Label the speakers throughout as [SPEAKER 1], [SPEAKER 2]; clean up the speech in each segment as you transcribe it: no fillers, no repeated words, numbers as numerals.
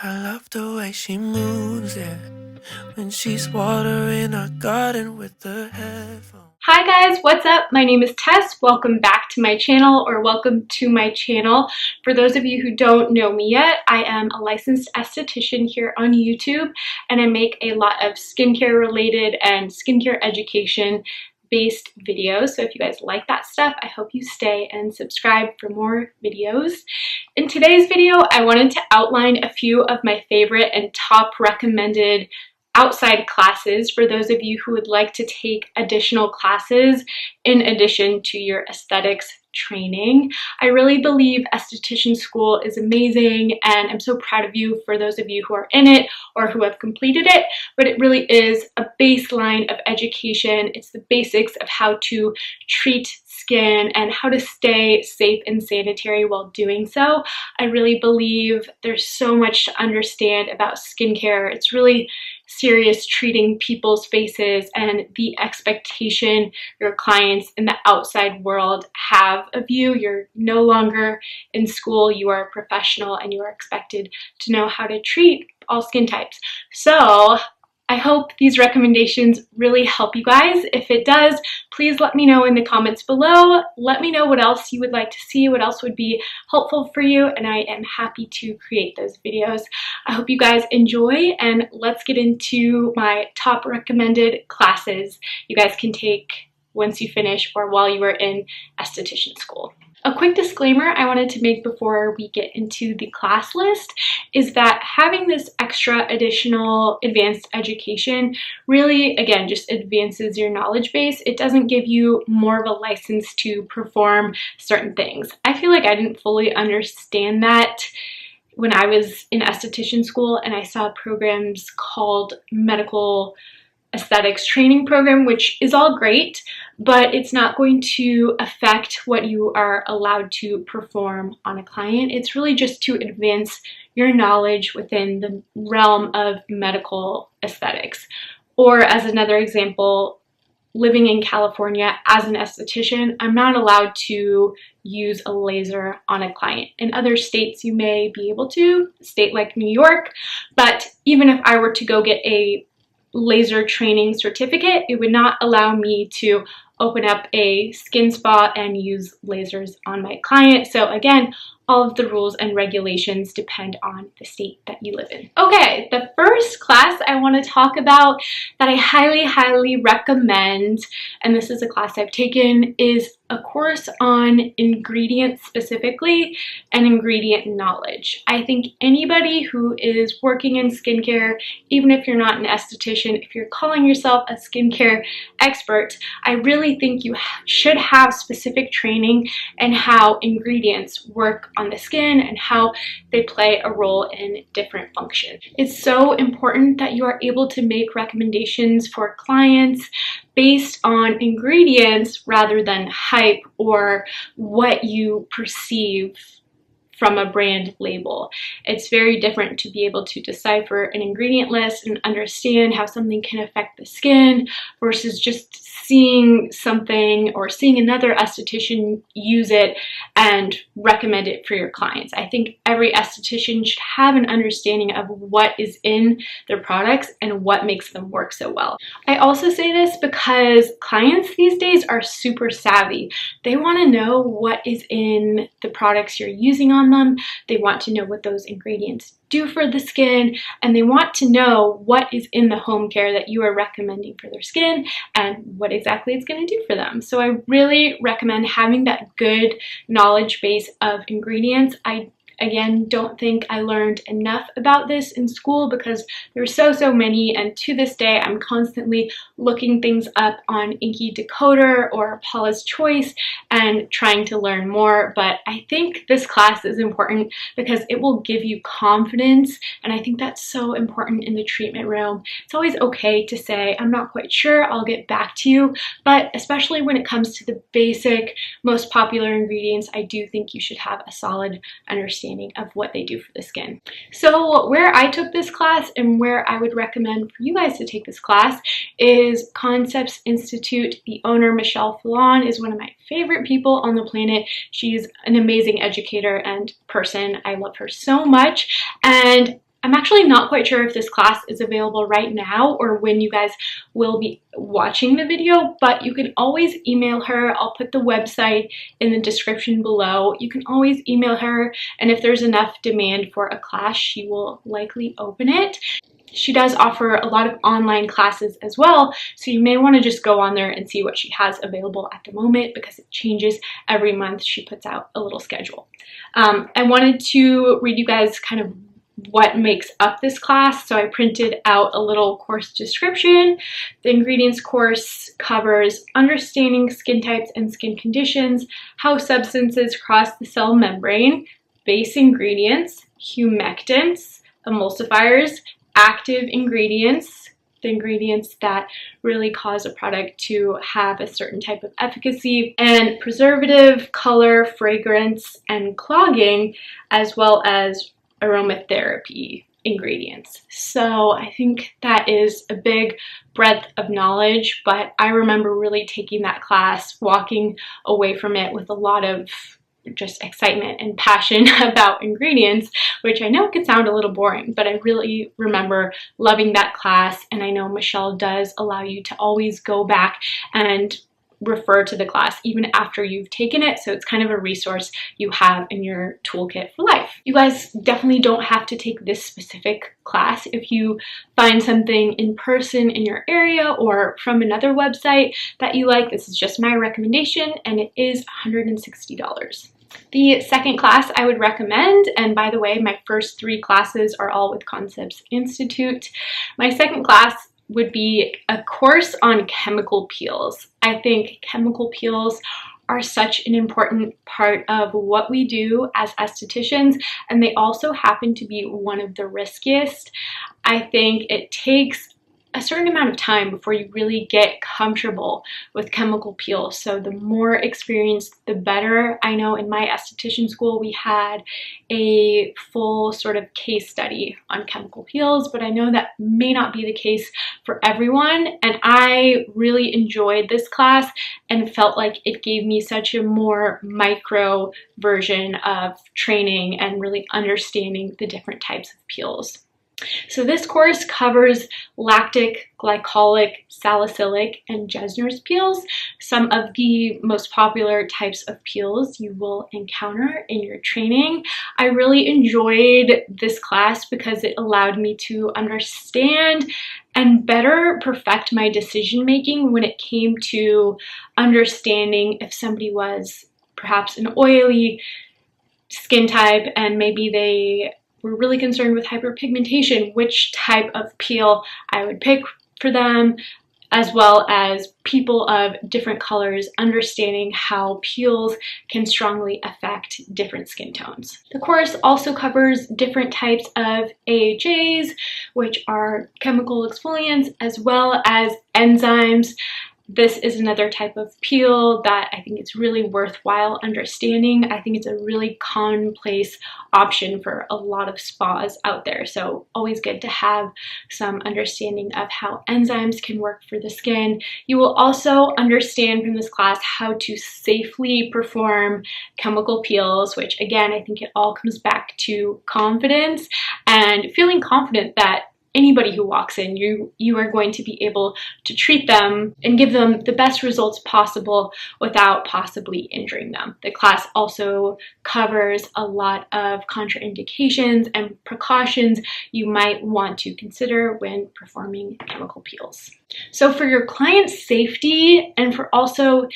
[SPEAKER 1] I love the way she moves, yeah. When she's watering our garden with the headphones.
[SPEAKER 2] Hi guys, what's up? My name is Tess. Welcome back to my channel, or welcome to my channel. For those of you who don't know me yet, I am a licensed esthetician here on YouTube, and I make a lot of skincare related and skincare education based videos. So if you guys like that stuff, I hope you stay and subscribe for more videos. In today's video, I wanted to outline a few of my favorite and top recommended outside classes for those of you who would like to take additional classes in addition to your aesthetics training. I really believe esthetician school is amazing, and I'm so proud of you for those of you who are in it or who have completed it, but it really is a baseline of education. It's the basics of how to treat skin and how to stay safe and sanitary while doing so. I really believe there's so much to understand about skincare. It's really serious treating people's faces and the expectation your clients in the outside world have of you. You're no longer in school, you are a professional, and you are expected to know how to treat all skin types. So I hope these recommendations really help you guys. If it does, please let me know in the comments below. Let me know what else you would like to see, what else would be helpful for you, and I am happy to create those videos. I hope you guys enjoy, and let's get into my top recommended classes you guys can take once you finish or while you are in esthetician school. A quick disclaimer I wanted to make before we get into the class list is that having this extra additional advanced education really, again, just advances your knowledge base. It doesn't give you more of a license to perform certain things. I feel like I didn't fully understand that when I was in esthetician school and I saw programs called medical aesthetics training program, which is all great, but it's not going to affect what you are allowed to perform on a client. It's really just to advance your knowledge within the realm of medical aesthetics. Or as another example, living in California as an esthetician, I'm not allowed to use a laser on a client. In other states, you may be able to, a state like New York, but even if I were to go get a laser training certificate, it would not allow me to open up a skin spa and use lasers on my client. So again, all of the rules and regulations depend on the state that you live in. Okay, the first class I want to talk about that I highly recommend, and this is a class I've taken, is a course on ingredients specifically and ingredient knowledge. I think anybody who is working in skincare, even if you're not an esthetician, if you're calling yourself a skincare expert, I really think you should have specific training in how ingredients work on the skin and how they play a role in different functions. It's so important that you are able to make recommendations for clients based on ingredients rather than hype or what you perceive from a brand label. It's very different to be able to decipher an ingredient list and understand how something can affect the skin versus just seeing something or seeing another esthetician use it and recommend it for your clients. I think every esthetician should have an understanding of what is in their products and what makes them work so well. I also say this because clients these days are super savvy. They want to know what is in the products you're using on them. They want to know what those ingredients do for the skin, and they want to know what is in the home care that you are recommending for their skin and what exactly it's going to do for them. So I really recommend having that good knowledge base of ingredients. I again don't think I learned enough about this in school because there were so many, and to this day I'm constantly looking things up on Inky Decoder or Paula's Choice and trying to learn more. But I think this class is important because it will give you confidence, and I think that's so important in the treatment room. It's always okay to say, I'm not quite sure, I'll get back to you, but especially when it comes to the basic, most popular ingredients, I do think you should have a solid understanding of what they do for the skin. So where I took this class and where I would recommend for you guys to take this class is Concepts Institute. The owner, Michelle Fallon, is one of my favorite people on the planet. She's an amazing educator and person. I love her so much, and I'm actually not quite sure if this class is available right now or when you guys will be watching the video, but you can always email her. I'll put the website in the description below. You can always email her, and if there's enough demand for a class, she will likely open it. She does offer a lot of online classes as well, so you may want to just go on there and see what she has available at the moment, because it changes every month. She puts out a little schedule. I wanted to read you guys kind of what makes up this class, so I printed out a little course description. The ingredients course covers understanding skin types and skin conditions, how substances cross the cell membrane, base ingredients, humectants, emulsifiers, active ingredients, the ingredients that really cause a product to have a certain type of efficacy, and preservative, color, fragrance, and clogging, as well as aromatherapy ingredients. So I think that is a big breadth of knowledge, but I remember really taking that class, walking away from it with a lot of just excitement and passion about ingredients, which I know can sound a little boring, but I really remember loving that class. And I know Michelle does allow you to always go back and refer to the class even after you've taken it, so it's kind of a resource you have in your toolkit for life. You guys definitely don't have to take this specific class. If you find something in person in your area or from another website that you like, this is just my recommendation, and it is $160. The second class I would recommend, and by the way, my first 3 classes are all with Concepts Institute. My second class would be a course on chemical peels. I think chemical peels are such an important part of what we do as estheticians, and they also happen to be one of the riskiest. I think it takes a certain amount of time before you really get comfortable with chemical peels. So the more experienced, the better. I know in my esthetician school, we had a full sort of case study on chemical peels, but I know that may not be the case for everyone. And I really enjoyed this class and felt like it gave me such a more micro version of training and really understanding the different types of peels. So this course covers lactic, glycolic, salicylic, and Jesner's peels, some of the most popular types of peels you will encounter in your training. I really enjoyed this class because it allowed me to understand and better perfect my decision making when it came to understanding if somebody was perhaps an oily skin type and maybe they were really concerned with hyperpigmentation, which type of peel I would pick for them, as well as people of different colors, understanding how peels can strongly affect different skin tones. The course also covers different types of AHAs, which are chemical exfoliants, as well as enzymes. This is another type of peel that I think it's really worthwhile understanding. I think it's a really commonplace option for a lot of spas out there. So always good to have some understanding of how enzymes can work for the skin. You will also understand from this class how to safely perform chemical peels, which again, I think it all comes back to confidence and feeling confident that anybody who walks in, you are going to be able to treat them and give them the best results possible without possibly injuring them. The class also covers a lot of contraindications and precautions you might want to consider when performing chemical peels. So for your client's safety and for also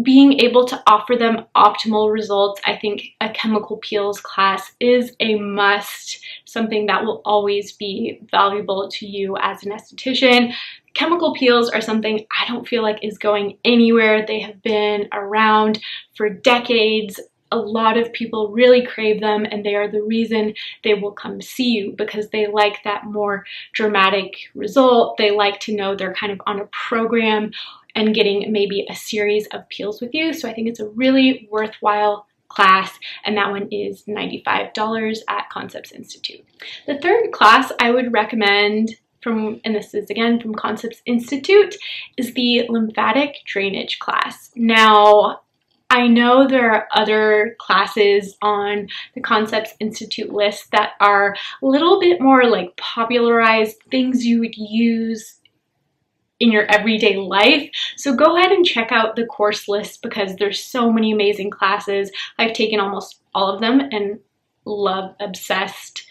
[SPEAKER 2] being able to offer them optimal results, I think a chemical peels class is a must, something that will always be valuable to you as an esthetician. Chemical peels are something I don't feel like is going anywhere. They have been around for decades. A lot of people really crave them, and they are the reason they will come see you, because they like that more dramatic result. They like to know they're kind of on a program and getting maybe a series of peels with you. So I think it's a really worthwhile class, and that one is $95 at Concepts Institute. The third class I would recommend and this is again from Concepts Institute, is the lymphatic drainage class. Now, I know there are other classes on the Concepts Institute list that are a little bit more like popularized things you would use in your everyday life. So go ahead and check out the course list because there's so many amazing classes. I've taken almost all of them and love, obsessed.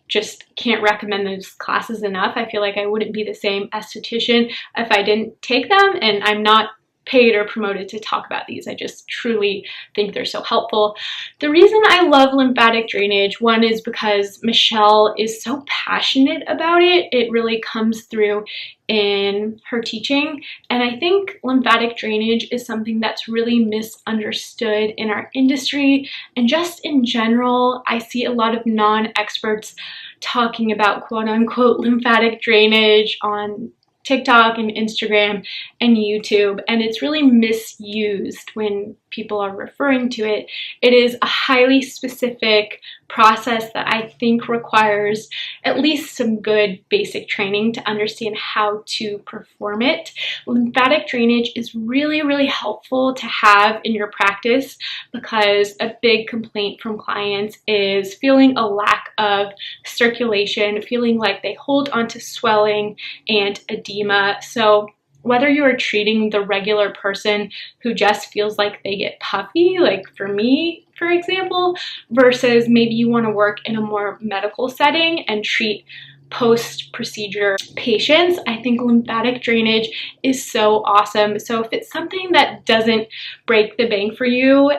[SPEAKER 2] Just can't recommend those classes enough. I feel like I wouldn't be the same esthetician if I didn't take them, and I'm not paid or promoted to talk about these. I just truly think they're so helpful. The reason I love lymphatic drainage, one is because Michelle is so passionate about it. It really comes through in her teaching, and I think lymphatic drainage is something that's really misunderstood in our industry, and just in general I see a lot of non-experts talking about quote-unquote lymphatic drainage on TikTok and Instagram and YouTube, and it's really misused when people are referring to it. It is a highly specific process that I think requires at least some good basic training to understand how to perform it. Lymphatic drainage is really, really helpful to have in your practice because a big complaint from clients is feeling a lack of circulation, feeling like they hold onto swelling and edema. So whether you are treating the regular person who just feels like they get puffy, like for me, for example, versus maybe you want to work in a more medical setting and treat post-procedure patients, I think lymphatic drainage is so awesome. So if it's something that doesn't break the bank for you,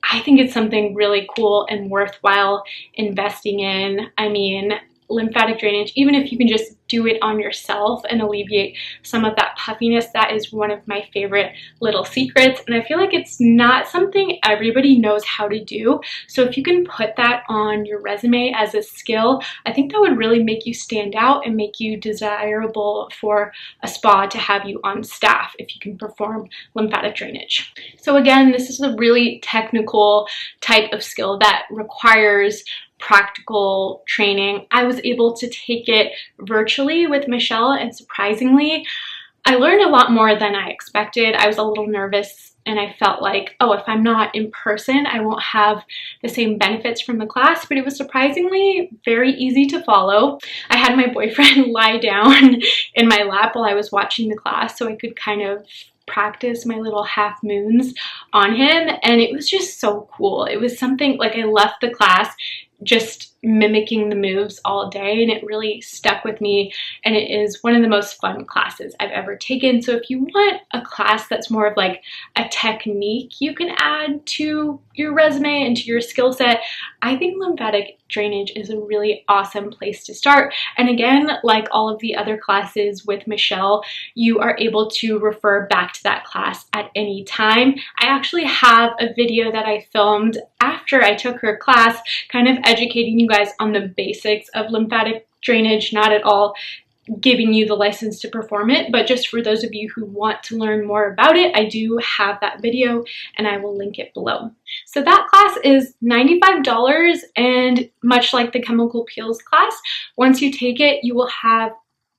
[SPEAKER 2] I think it's something really cool and worthwhile investing in. I mean, lymphatic drainage, even if you can just do it on yourself and alleviate some of that puffiness, that is one of my favorite little secrets. And I feel like it's not something everybody knows how to do. So if you can put that on your resume as a skill, I think that would really make you stand out and make you desirable for a spa to have you on staff if you can perform lymphatic drainage. So again, this is a really technical type of skill that requires practical training. I was able to take it virtually with Michelle, and surprisingly, I learned a lot more than I expected. I was a little nervous and I felt like, oh, if I'm not in person, I won't have the same benefits from the class, but it was surprisingly very easy to follow. I had my boyfriend lie down in my lap while I was watching the class so I could kind of practice my little half moons on him, and it was just so cool. It was something like I left the class just mimicking the moves all day, and it really stuck with me, and it is one of the most fun classes I've ever taken. So if you want a class that's more of like a technique you can add to your resume and to your skill set, I think lymphatic drainage is a really awesome place to start. And again, like all of the other classes with Michelle, you are able to refer back to that class at any time. I actually have a video that I filmed after I took her class, kind of educating you guys on the basics of lymphatic drainage, not at all giving you the license to perform it, but just for those of you who want to learn more about it, I do have that video and I will link it below. So that class is $95, and much like the chemical peels class, once you take it, you will have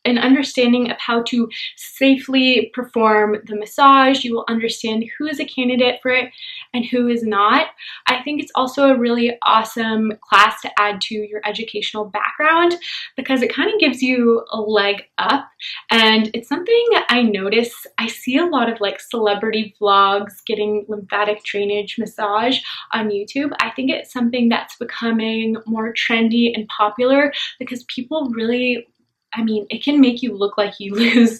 [SPEAKER 2] an understanding of how to safely perform the massage. You will understand who is a candidate for it and who is not. I think it's also a really awesome class to add to your educational background because it kind of gives you a leg up, and it's something I notice. I see a lot of like celebrity vlogs getting lymphatic drainage massage on YouTube. I think it's something that's becoming more trendy and popular because people really, I mean, it can make you look like you lose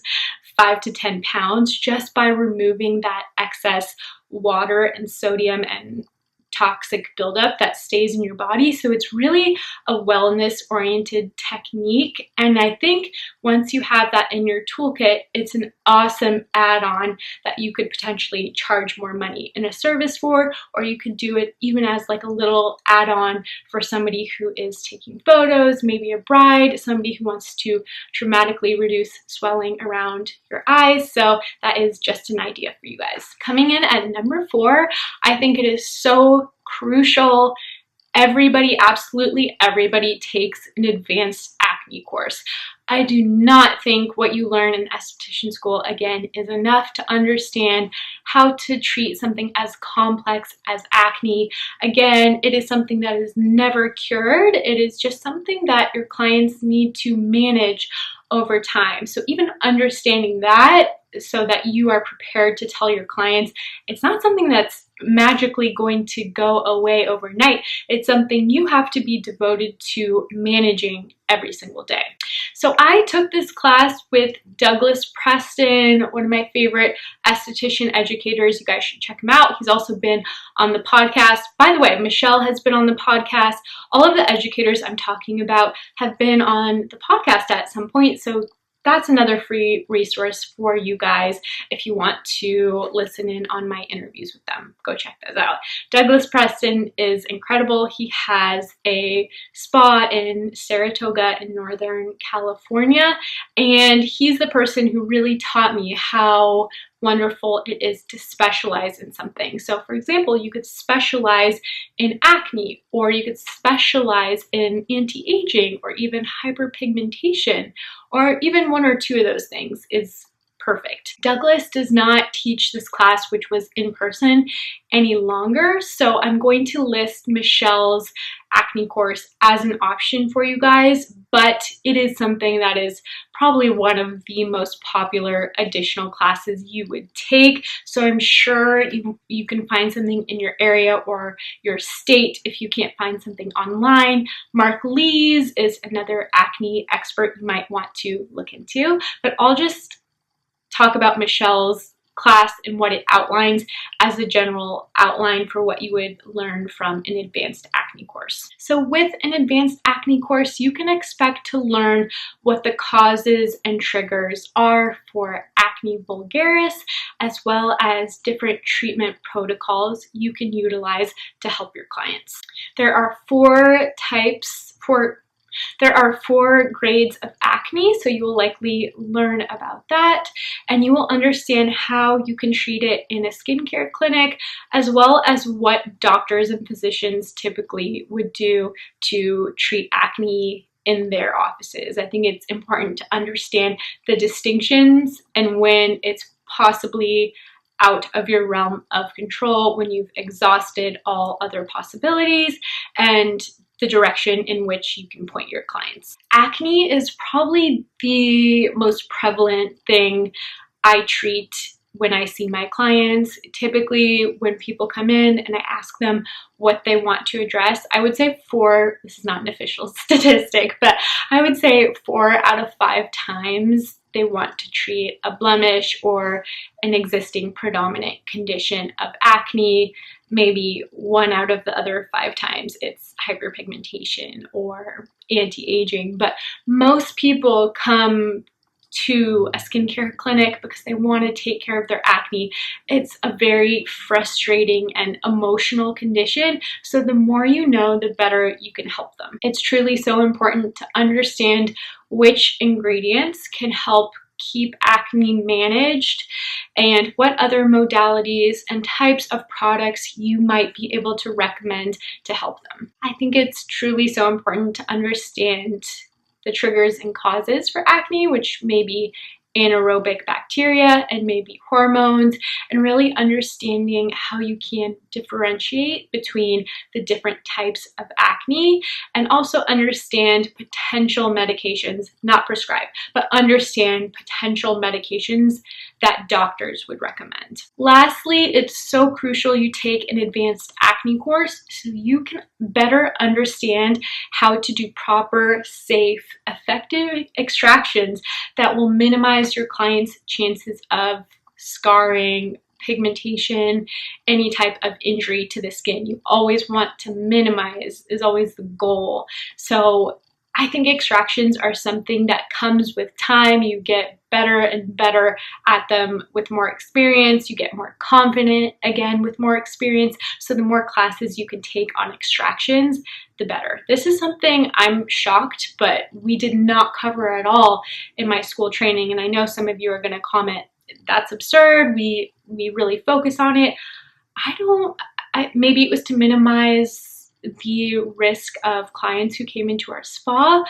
[SPEAKER 2] 5 to 10 pounds just by removing that excess water and sodium and toxic buildup that stays in your body. So it's really a wellness-oriented technique. And I think once you have that in your toolkit, it's an awesome add-on that you could potentially charge more money in a service for, or you could do it even as like a little add-on for somebody who is taking photos, maybe a bride, somebody who wants to dramatically reduce swelling around your eyes. So that is just an idea for you guys. Coming in at number 4, I think it is so crucial. Everybody, absolutely everybody, takes an advanced acne acne course. I do not think what you learn in esthetician school, again, is enough to understand how to treat something as complex as acne. Again, it is something that is never cured. It is just something that your clients need to manage over time. So even understanding that so that you are prepared to tell your clients it's not something that's magically going to go away overnight. It's something you have to be devoted to managing every single day. So I took this class with Douglas Preston, one of my favorite esthetician educators. You guys should check him out. He's also been on the podcast. By the way, Michelle has been on the podcast. All of the educators I'm talking about have been on the podcast at some point. So that's another free resource for you guys if you want to listen in on my interviews with them. Go check those out. Douglas Preston is incredible. He has a spa in Saratoga in Northern California, and he's the person who really taught me how wonderful it is to specialize in something. So for example, you could specialize in acne, or you could specialize in anti-aging, or even hyperpigmentation, or even one or two of those things is perfect. Douglas does not teach this class, which was in person, any longer, so I'm going to list Michelle's acne course as an option for you guys, but it is something that is probably one of the most popular additional classes you would take. So I'm sure you can find something in your area or your state if you can't find something online. Mark Lees is another acne expert you might want to look into, but I'll just talk about Michelle's class and what it outlines as a general outline for what you would learn from an advanced acne course. So with an advanced acne course, you can expect to learn what the causes and triggers are for acne vulgaris, as well as different treatment protocols you can utilize to help your clients. There are four grades of acne, so you will likely learn about that, and you will understand how you can treat it in a skincare clinic, as well as what doctors and physicians typically would do to treat acne in their offices. I think it's important to understand the distinctions and when it's possibly out of your realm of control, when you've exhausted all other possibilities, and the direction in which you can point your clients. Acne is probably the most prevalent thing I treat when I see my clients. Typically, when people come in and I ask them what they want to address, I would say this is not an official statistic, but I would say 4 out of 5 times they want to treat a blemish or an existing predominant condition of acne. Maybe 1 out of the other 5 times it's hyperpigmentation or anti-aging, but most people come to a skincare clinic because they want to take care of their acne. It's a very frustrating and emotional condition, so the more you know, the better you can help them. It's truly so important to understand which ingredients can help keep acne managed and what other modalities and types of products you might be able to recommend to help them. I think it's truly so important to understand the triggers and causes for acne, which may be anaerobic bacteria and maybe hormones, and really understanding how you can differentiate between the different types of acne, and also understand potential medications, not prescribed, but understand potential medications that doctors would recommend. Lastly, it's so crucial you take an advanced acne course so you can better understand how to do proper, safe, effective extractions that will minimize your client's chances of scarring, pigmentation, any type of injury to the skin. You always want to minimize, is always the goal. So I think extractions are something that comes with time. You get better and better at them with more experience. You get more confident, again, with more experience. So the more classes you can take on extractions, the better. This is something I'm shocked, but we did not cover at all in my school training. And I know some of you are going to comment, that's absurd. We really focus on it. Maybe it was to minimize the risk of clients who came into our spa,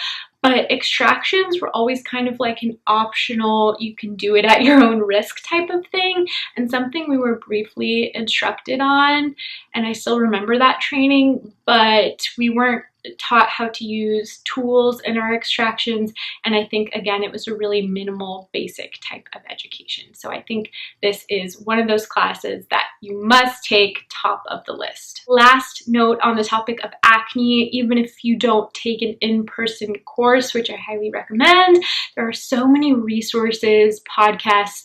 [SPEAKER 2] But extractions were always kind of like an optional, you can do it at your own risk type of thing, and something we were briefly instructed on, and I still remember that training, but we weren't taught how to use tools in our extractions, and I think again it was a really minimal basic type of education. So I think this is one of those classes that you must take, top of the list. Last note on the topic of acne, even if you don't take an in-person course, which I highly recommend, there are so many resources, podcasts,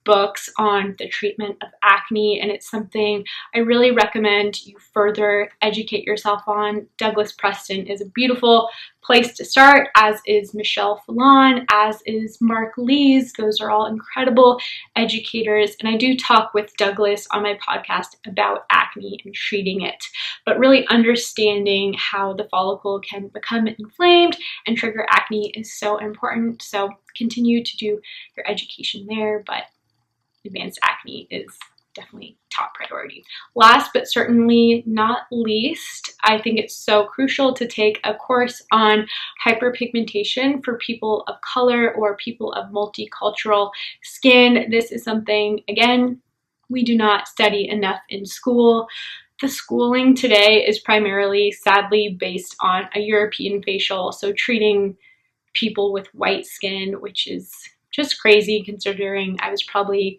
[SPEAKER 2] books on the treatment of acne, and it's something I really recommend you further educate yourself on. Douglas Preston is a beautiful place to start, as is Michelle Fallon, as is Mark Lees. Those are all incredible educators, and I do talk with Douglas on my podcast about acne and treating it, but really understanding how the follicle can become inflamed and trigger acne is so important. So continue to do your education there, but advanced acne is definitely top priority. Last but certainly not least, I think it's so crucial to take a course on hyperpigmentation for people of color or people of multicultural skin. This is something, again, we do not study enough in school. The schooling today is primarily, sadly, based on a European facial, so treating people with white skin, which is just crazy considering I was probably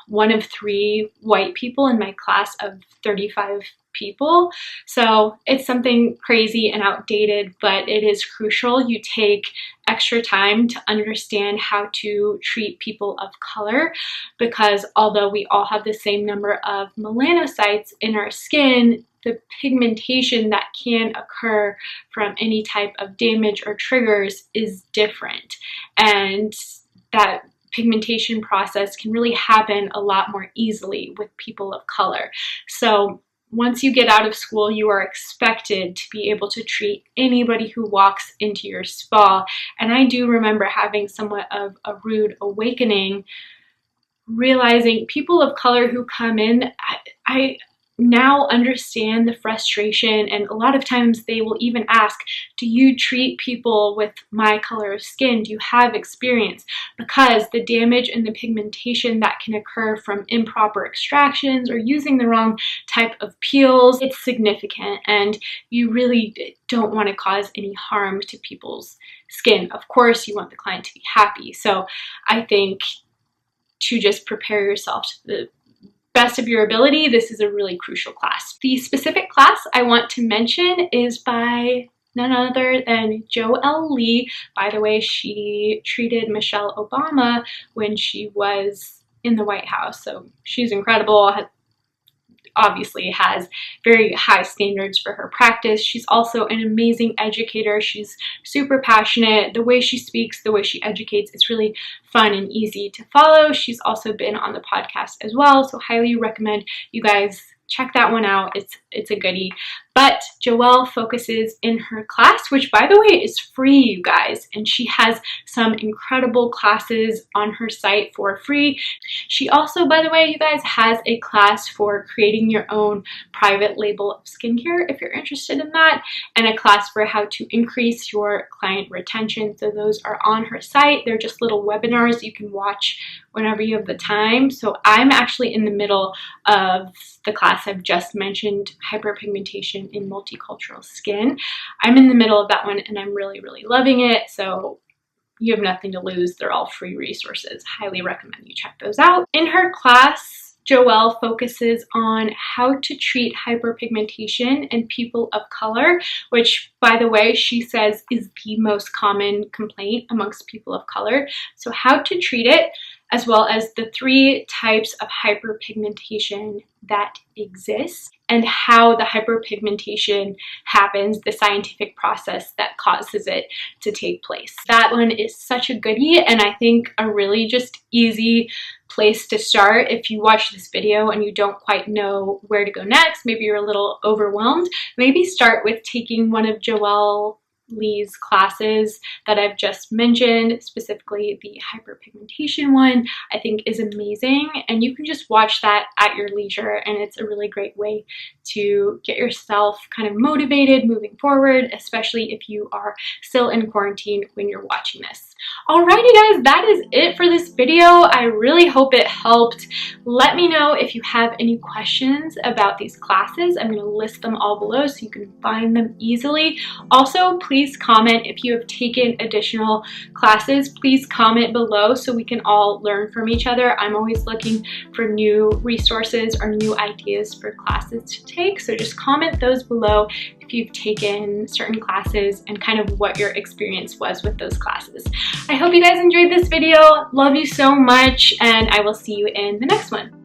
[SPEAKER 2] one of 3 white people in my class of 35 people. So it's something crazy and outdated, but it is crucial you take extra time to understand how to treat people of color, because although we all have the same number of melanocytes in our skin, the pigmentation that can occur from any type of damage or triggers is different, and that pigmentation process can really happen a lot more easily with people of color. So once you get out of school, you are expected to be able to treat anybody who walks into your spa. And I do remember having somewhat of a rude awakening, realizing people of color who come in, I now understand the frustration, and a lot of times they will even ask, do you treat people with my color of skin? Do you have experience? Because the damage and the pigmentation that can occur from improper extractions or using the wrong type of peels, it's significant, and you really don't want to cause any harm to people's skin. Of course, you want the client to be happy. So I think to just prepare yourself to the best of your ability, this is a really crucial class. The specific class I want to mention is by none other than Joelle Lee. By the way, she treated Michelle Obama when she was in the White House, so she's incredible. Obviously has very high standards for her practice. She's also an amazing educator. She's super passionate. The way she speaks, the way she educates, it's really fun and easy to follow. She's also been on the podcast as well, so highly recommend you guys check that one out. It's a goodie. But Joelle focuses in her class, which by the way is free, you guys, and she has some incredible classes on her site for free. She also, by the way, you guys, has a class for creating your own private label of skincare if you're interested in that, and a class for how to increase your client retention. So those are on her site. They're just little webinars you can watch whenever you have the time. So I'm actually in the middle of the class I've just mentioned, hyperpigmentation in multicultural skin. I'm in the middle of that one and I'm really, really loving it. So you have nothing to lose. They're all free resources. Highly recommend you check those out. In her class, Joelle focuses on how to treat hyperpigmentation in people of color, which, by the way, she says is the most common complaint amongst people of color. So how to treat it, as well as the 3 types of hyperpigmentation that exist and how the hyperpigmentation happens, the scientific process that causes it to take place. That one is such a goodie, and I think a really just easy place to start if you watch this video and you don't quite know where to go next. Maybe you're a little overwhelmed. Maybe start with taking one of Joelle Lee's classes that I've just mentioned, specifically the hyperpigmentation one, I think is amazing, and you can just watch that at your leisure, and it's a really great way to get yourself kind of motivated moving forward, especially if you are still in quarantine when you're watching this. Alrighty guys, that is it for this video. I really hope it helped. Let me know if you have any questions about these classes. I'm going to list them all below so you can find them easily. Also, please comment if you have taken additional classes. Please comment below so we can all learn from each other. I'm always looking for new resources or new ideas for classes to take, so just comment those below if you've taken certain classes and kind of what your experience was with those classes. I hope you guys enjoyed this video. Love you so much, and I will see you in the next one.